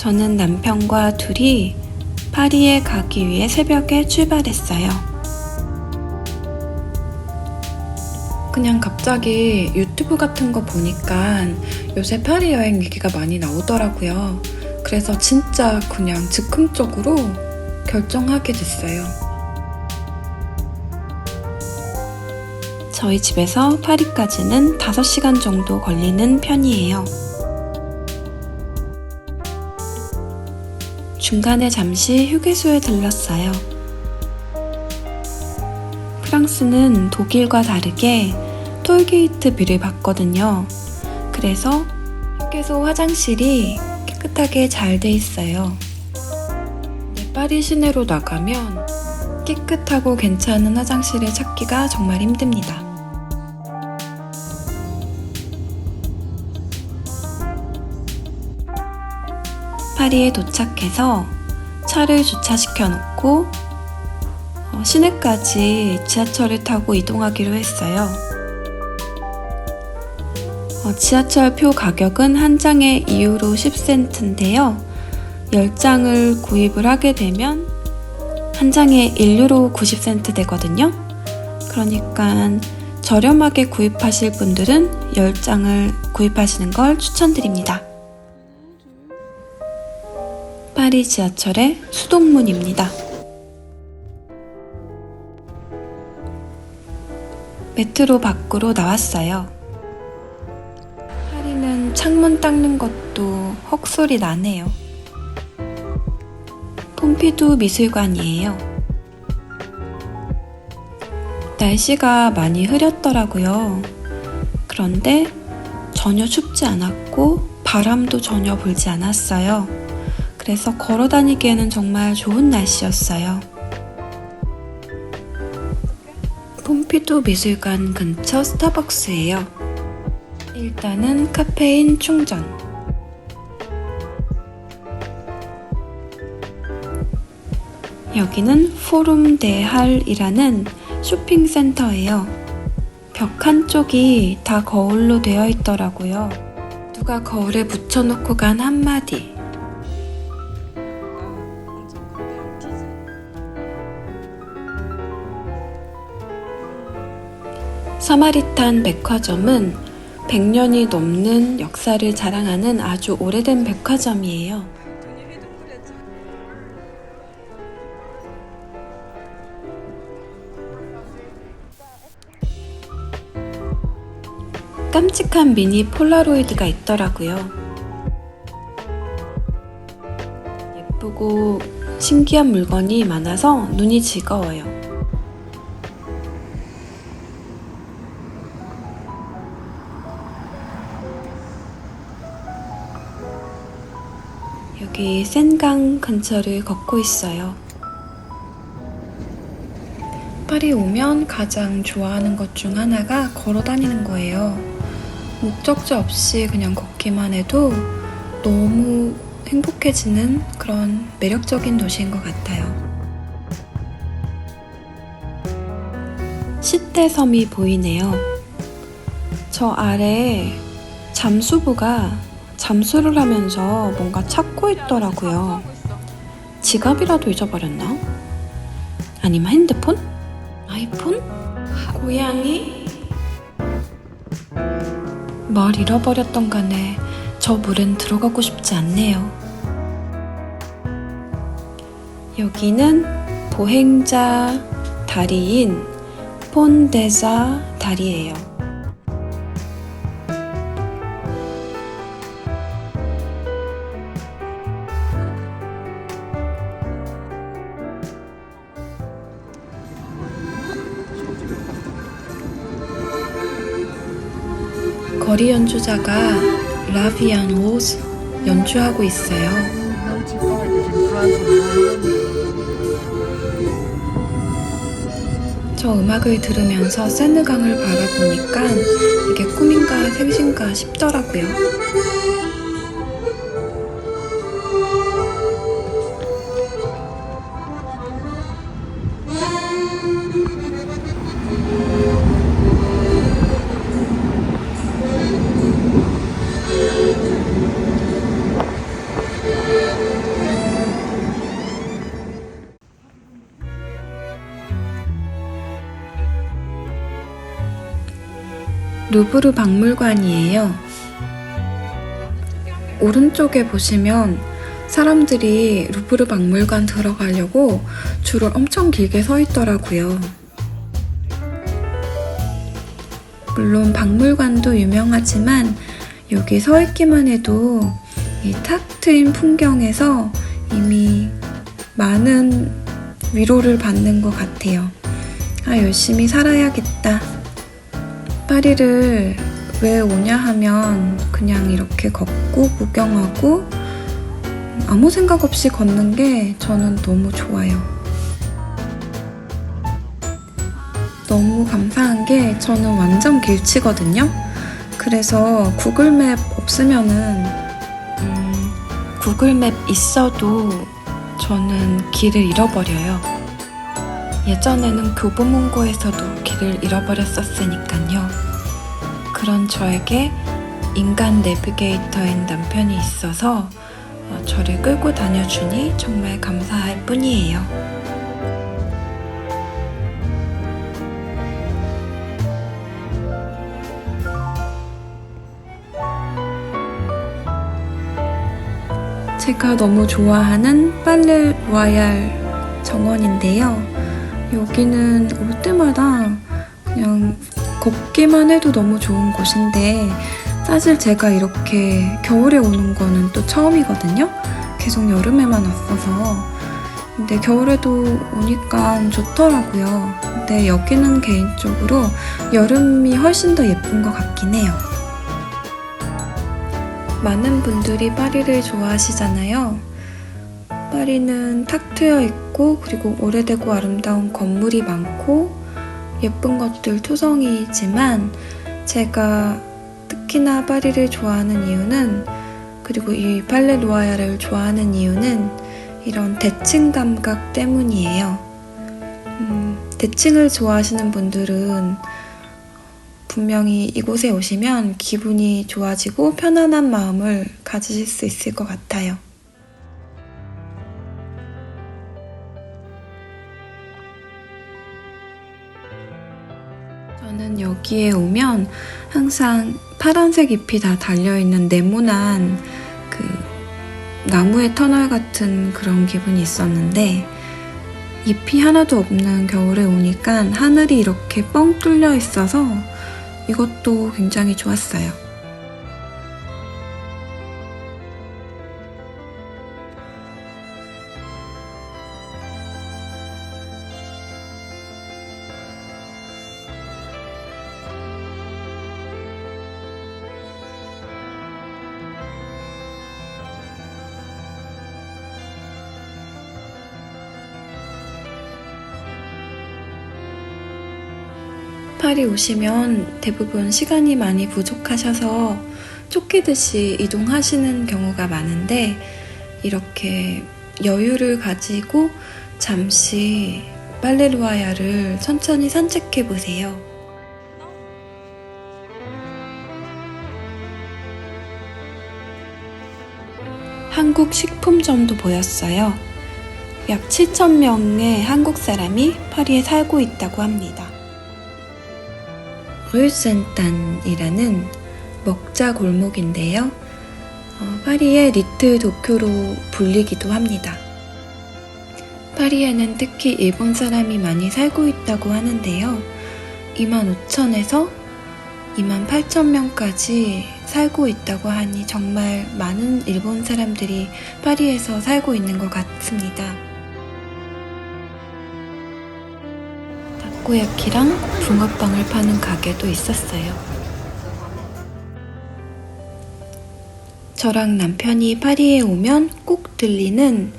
저는 남편과 둘이 파리에 가기 위해 새벽에 출발했어요. 그냥 갑자기 유튜브 같은 거 보니까 요새 파리 여행 얘기가 많이 나오더라고요. 그래서 진짜 그냥 즉흥적으로 결정하게 됐어요. 저희 집에서 파리까지는 5시간 정도 걸리는 편이에요. 중간에 잠시 휴게소에 들렀어요. 프랑스는 독일과 다르게 톨게이트비를 받거든요. 그래서 휴게소 화장실이 깨끗하게 잘 돼 있어요. 파리 시내로 나가면 깨끗하고 괜찮은 화장실을 찾기가 정말 힘듭니다. 파리에 도착해서 차를 주차시켜 놓고 시내까지 지하철을 타고 이동하기로 했어요. 지하철 표 가격은 한 장에 2유로 10센트인데요. 10장을 구입을 하게 되면 한 장에 1유로 90센트 되거든요. 그러니까 저렴하게 구입하실 분들은 10장을 구입하시는 걸 추천드립니다. 파리 지하철의 수동문입니다. 메트로 밖으로 나왔어요. 파리는 창문 닦는 것도 헉소리 나네요. 폼피두 미술관이에요. 날씨가 많이 흐렸더라고요. 그런데 전혀 춥지 않았고 바람도 전혀 불지 않았어요. 그래서 걸어 다니기에는 정말 좋은 날씨였어요. 폼피두 미술관 근처 스타벅스예요. 일단은 카페인 충전. 여기는 포rum 데 할이라는 쇼핑센터예요. 벽 한쪽이 다 거울로 되어 있더라고요. 누가 거울에 붙여놓고 간 한마디. 사마리탄 백화점은 100년이 넘는 역사를 자랑하는 아주 오래된 백화점이에요. 깜찍한 미니 폴라로이드가 있더라고요. 예쁘고 신기한 물건이 많아서 눈이 즐거워요. 여기 센강 근처를 걷고 있어요. 파리 오면 가장 좋아하는 것 중 하나가 걸어 다니는 거예요. 목적지 없이 그냥 걷기만 해도 너무 행복해지는 그런 매력적인 도시인 것 같아요. 시떼섬이 보이네요. 저 아래에 잠수부가 잠수를 하면서 뭔가 찾고 있더라고요. 지갑이라도 잊어버렸나? 아니면 핸드폰? 아이폰? 고양이? 뭘 잃어버렸던 간에 저 물엔 들어가고 싶지 않네요. 여기는 보행자 다리인 폰데자 다리예요. 거리 연주자가 라비안 로즈 연주하고 있어요. 저 음악을 들으면서 세느강을 바라보니까 이게 꿈인가 생신가 싶더라고요. 루브르 박물관이에요. 오른쪽에 보시면 사람들이 루브르 박물관 들어가려고 줄을 엄청 길게 서 있더라고요. 물론 박물관도 유명하지만 여기 서 있기만 해도 이 탁 트인 풍경에서 이미 많은 위로를 받는 것 같아요. 열심히 살아야겠다. 파리를 왜 오냐 하면 그냥 이렇게 걷고 구경하고 아무 생각 없이 걷는 게 저는 너무 좋아요. 너무 감사한 게 저는 완전 길치거든요. 그래서 구글맵 없으면은 구글맵 있어도 저는 길을 잃어버려요. 예전에는 교보문고에서도 길을 잃어버렸었으니까요. 그런 저에게 인간 내비게이터인 남편이 있어서 저를 끌고 다녀주니 정말 감사할 뿐이에요. 제가 너무 좋아하는 팔레 로야알 정원인데요. 여기는 올 때마다 그냥 걷기만 해도 너무 좋은 곳인데 사실 제가 이렇게 겨울에 오는 거는 또 처음이거든요. 계속 여름에만 왔어서. 근데 겨울에도 오니까 좋더라고요. 근데 여기는 개인적으로 여름이 훨씬 더 예쁜 것 같긴 해요. 많은 분들이 파리를 좋아하시잖아요. 파리는 탁 트여 있고 그리고 오래되고 아름다운 건물이 많고 예쁜 것들 투성이지만 제가 특히나 파리를 좋아하는 이유는 그리고 이 팔레 로야알을 좋아하는 이유는 이런 대칭 감각 때문이에요. 대칭을 좋아하시는 분들은 분명히 이곳에 오시면 기분이 좋아지고 편안한 마음을 가지실 수 있을 것 같아요. 저는 여기에 오면 항상 파란색 잎이 다 달려있는 네모난 그 나무의 터널 같은 그런 기분이 있었는데 잎이 하나도 없는 겨울에 오니까 하늘이 이렇게 뻥 뚫려 있어서 이것도 굉장히 좋았어요. 파리 오시면 대부분 시간이 많이 부족하셔서 쫓기듯이 이동하시는 경우가 많은데 이렇게 여유를 가지고 잠시 팔레 로야알을 천천히 산책해 보세요. 한국 식품점도 보였어요. 약 7,000명의 한국 사람이 파리에 살고 있다고 합니다. 르센단이라는 먹자 골목인데요. 파리의 리틀 도쿄로 불리기도 합니다. 파리에는 특히 일본 사람이 많이 살고 있다고 하는데요. 25,000에서 28,000명까지 살고 있다고 하니 정말 많은 일본 사람들이 파리에서 살고 있는 것 같습니다. 타코야키랑 붕어빵을 파는 가게도 있었어요. 저랑 남편이 파리에 오면 꼭 들리는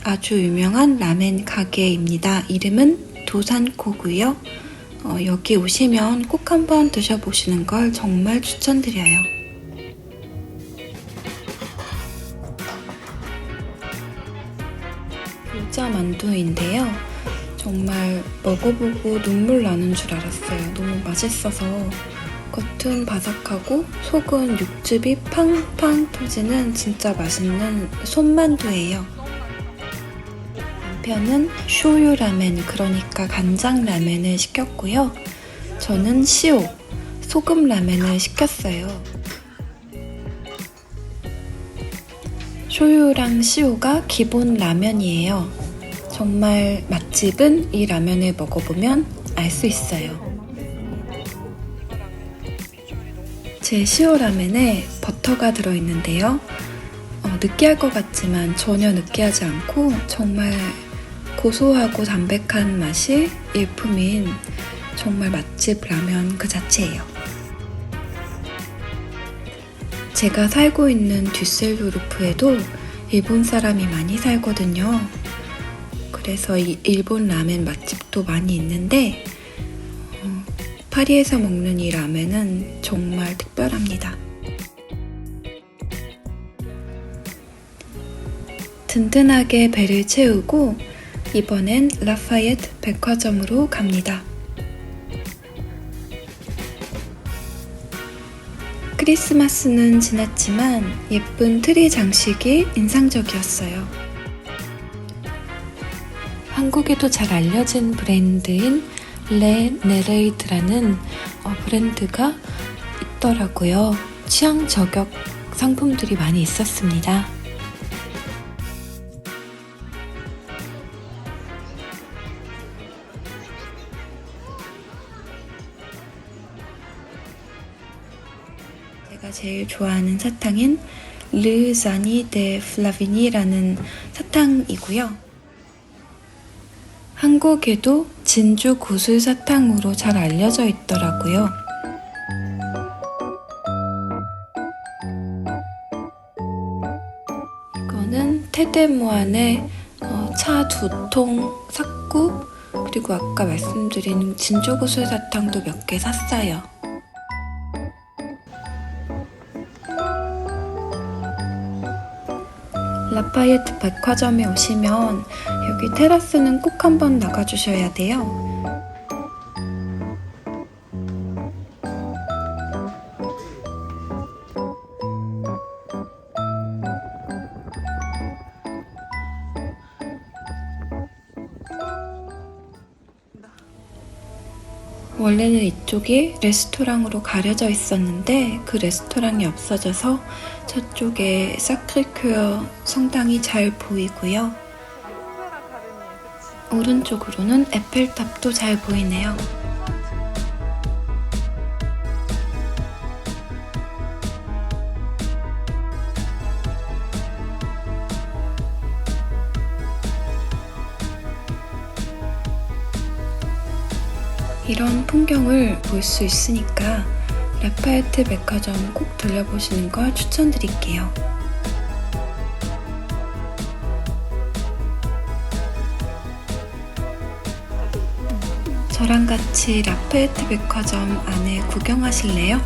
아주 유명한 라멘 가게입니다. 이름은 도산코고요. 여기 오시면 꼭 한번 드셔보시는 걸 정말 추천드려요. 불자 만두인데요. 정말 먹어보고 눈물 나는 줄 알았어요. 너무 맛있어서 겉은 바삭하고 속은 육즙이 팡팡 터지는 진짜 맛있는 손만두예요. 남편은 쇼유 라멘, 그러니까 간장 라멘을 시켰고요. 저는 시오, 소금 라멘을 시켰어요. 쇼유랑 시오가 기본 라면이에요. 정말 맛집은 이 라면을 먹어보면 알 수 있어요. 제 시오 라멘에 버터가 들어있는데요. 느끼할 것 같지만 전혀 느끼하지 않고 정말 고소하고 담백한 맛이 일품인 정말 맛집 라면 그 자체예요. 제가 살고 있는 듀셀도르프에도 일본 사람이 많이 살거든요. 그래서 이 일본 라멘 맛집도 많이 있는데 파리에서 먹는 이 라멘은 정말 특별합니다. 든든하게 배를 채우고 이번엔 라파예트 백화점으로 갑니다. 크리스마스는 지났지만 예쁜 트리 장식이 인상적이었어요. 한국에도 잘 알려진 브랜드인 레 네레이드라는 브랜드가 있더라고요. 취향 저격 상품들이 많이 있었습니다. 제가 제일 좋아하는 사탕인 르 자니 데 플라비니라는 사탕이고요. 한국에도 진주 구슬 사탕으로 잘 알려져 있더라고요. 이거는 테데무안의 차 2통 샀고 그리고 아까 말씀드린 진주 구슬 사탕도 몇 개 샀어요. 라파예트 백화점에 오시면 여기 테라스는 꼭 한번 나가주셔야 돼요. 원래는 이쪽이 레스토랑으로 가려져 있었는데 그 레스토랑이 없어져서 저쪽에 사크리큐어 성당이 잘 보이고요. 오른쪽으로는 에펠탑도 잘 보이네요. 이런 풍경을 볼 수 있으니까 라파예트 백화점 꼭 들려보시는 걸 추천드릴게요. 저랑 같이 라파예트 백화점 안에 구경하실래요?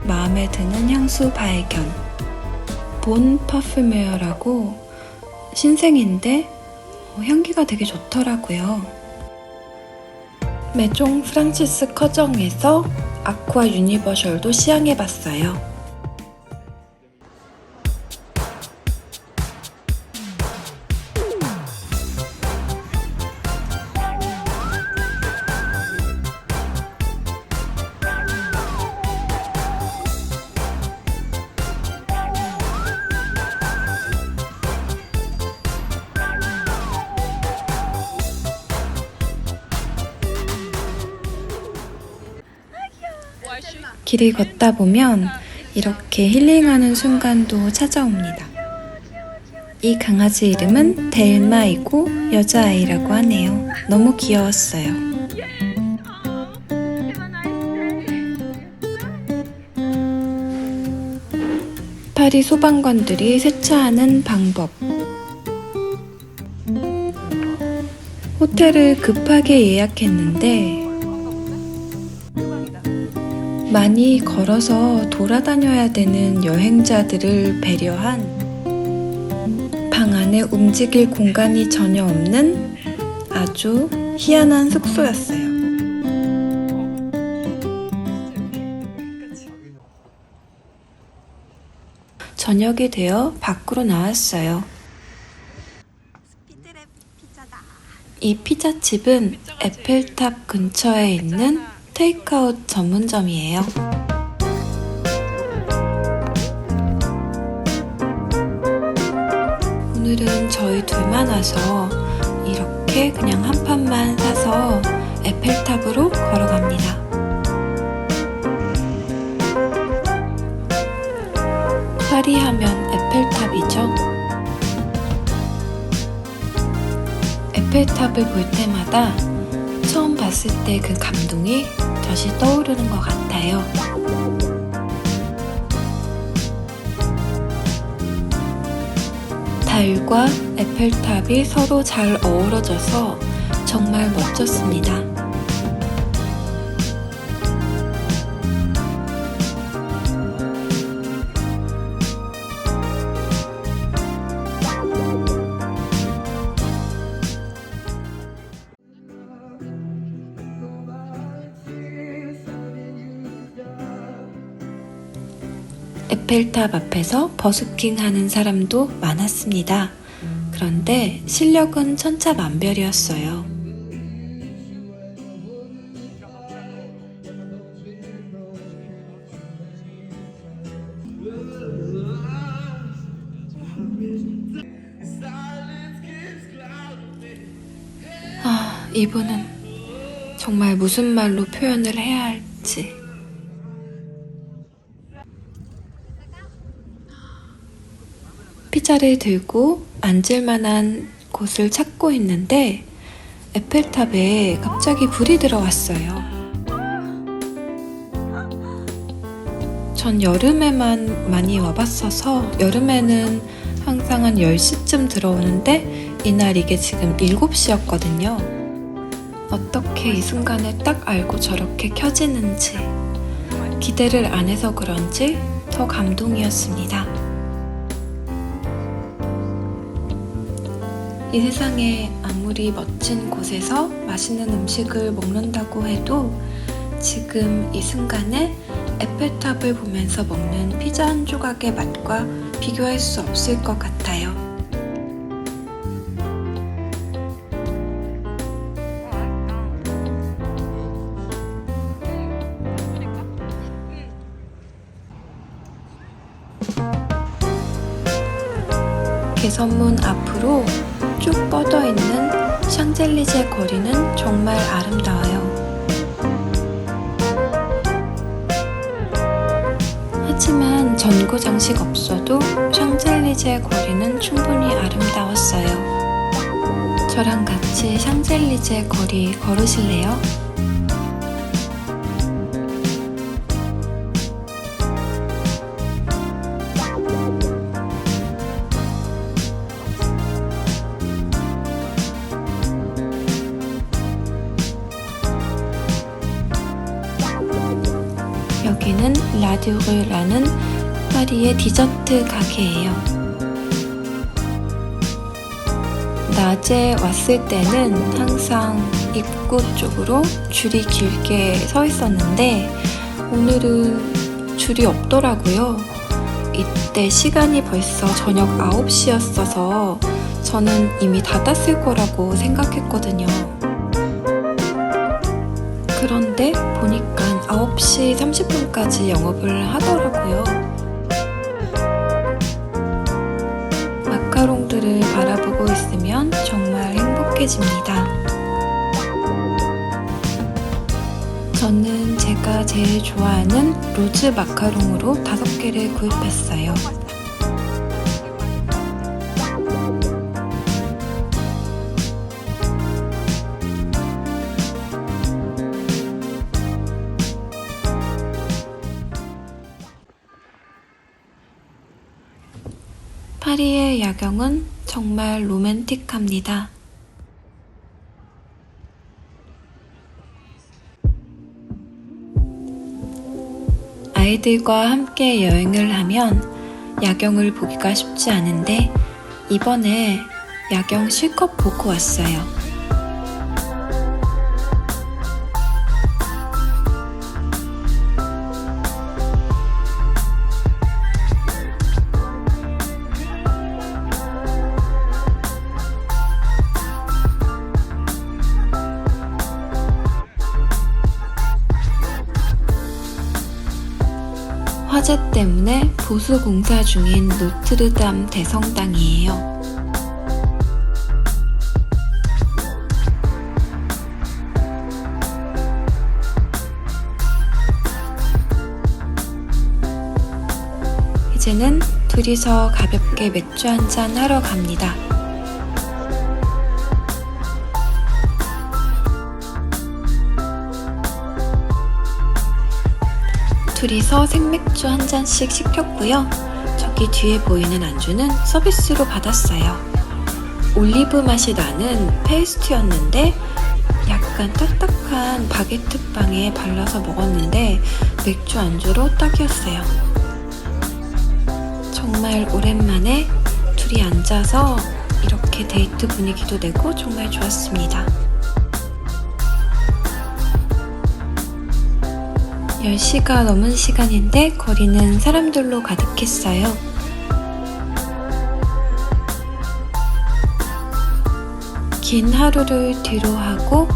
마음에 드는 향수 발견. 본 파프메어라고 신생인데 향기가 되게 좋더라고요. 메종 프랑시스 커정에서 아쿠아 유니버셜도 시향해봤어요. 길을 걷다 보면 이렇게 힐링하는 순간도 찾아옵니다. 이 강아지 이름은 델마이고 여자아이라고 하네요. 너무 귀여웠어요. 파리 소방관들이 세차하는 방법. 호텔을 급하게 예약했는데 많이 걸어서 돌아다녀야 되는 여행자들을 배려한 방 안에 움직일 공간이 전혀 없는 아주 희한한 숙소였어요. 저녁이 되어 밖으로 나왔어요. 이 피자집은 에펠탑 근처에 있는 테이크아웃 전문점이에요. 오늘은 저희 둘만 와서 이렇게 그냥 한 판만 사서 에펠탑으로 걸어갑니다. 파리 하면 에펠탑이죠. 에펠탑을 볼 때마다 처음 봤을 때 그 감동이 다시 떠오르는 것 같아요. 달과 에펠탑이 서로 잘 어우러져서 정말 멋졌습니다. 에펠탑 앞에서 버스킹 하는 사람도 많았습니다. 그런데 실력은 천차만별이었어요. 이분은 정말 무슨 말로 표현을 해야 할지. 피자를 들고 앉을 만한 곳을 찾고 있는데 에펠탑에 갑자기 불이 들어왔어요. 전 여름에만 많이 와봤어서 여름에는 항상 한 10시쯤 들어오는데 이날 이게 지금 7시였거든요. 어떻게 이 순간에 딱 알고 저렇게 켜지는지 기대를 안 해서 그런지 더 감동이었습니다. 이 세상에 아무리 멋진 곳에서 맛있는 음식을 먹는다고 해도 지금 이 순간에 에펠탑을 보면서 먹는 피자 한 조각의 맛과 비교할 수 없을 것 같아요. 개선문 앞으로 쭉 뻗어있는 샹젤리제 거리는 정말 아름다워요. 하지만 전구 장식 없어도 샹젤리제 거리는 충분히 아름다웠어요. 저랑 같이 샹젤리제 거리 걸으실래요? 여기는 라듀르라는 파리의 디저트 가게예요. 낮에 왔을 때는 항상 입구 쪽으로 줄이 길게 서 있었는데 오늘은 줄이 없더라고요. 이때 시간이 벌써 저녁 9시였어서 저는 이미 닫았을 거라고 생각했거든요. 그런데 보니까 9시 30분까지 영업을 하더라고요. 마카롱들을 바라보고 있으면 정말 행복해집니다. 저는 제가 제일 좋아하는 로즈 마카롱으로 5개를 구입했어요. 파리의 야경은 정말 로맨틱합니다. 아이들과 함께 여행을 하면 야경을 보기가 쉽지 않은데 이번에 야경 실컷 보고 왔어요. 화재 때문에 보수 공사 중인 노트르담 대성당이에요. 이제는 둘이서 가볍게 맥주 한잔 하러 갑니다. 둘이서 생맥주 한 잔씩 시켰고요. 저기 뒤에 보이는 안주는 서비스로 받았어요. 올리브 맛이 나는 페이스트였는데 약간 딱딱한 바게트 빵에 발라서 먹었는데 맥주 안주로 딱이었어요. 정말 오랜만에 둘이 앉아서 이렇게 데이트 분위기도 내고 정말 좋았습니다. 10시가 넘은 시간인데 거리는 사람들로 가득했어요. 긴 하루를 뒤로 하고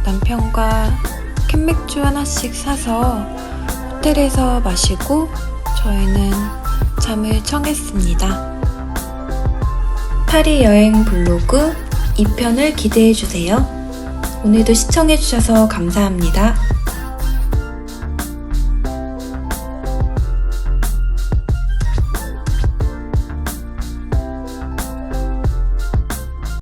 남편과 캔맥주 하나씩 사서 호텔에서 마시고 저희는 잠을 청했습니다. 파리 여행 블로그 2편을 기대해주세요. 오늘도 시청해주셔서 감사합니다.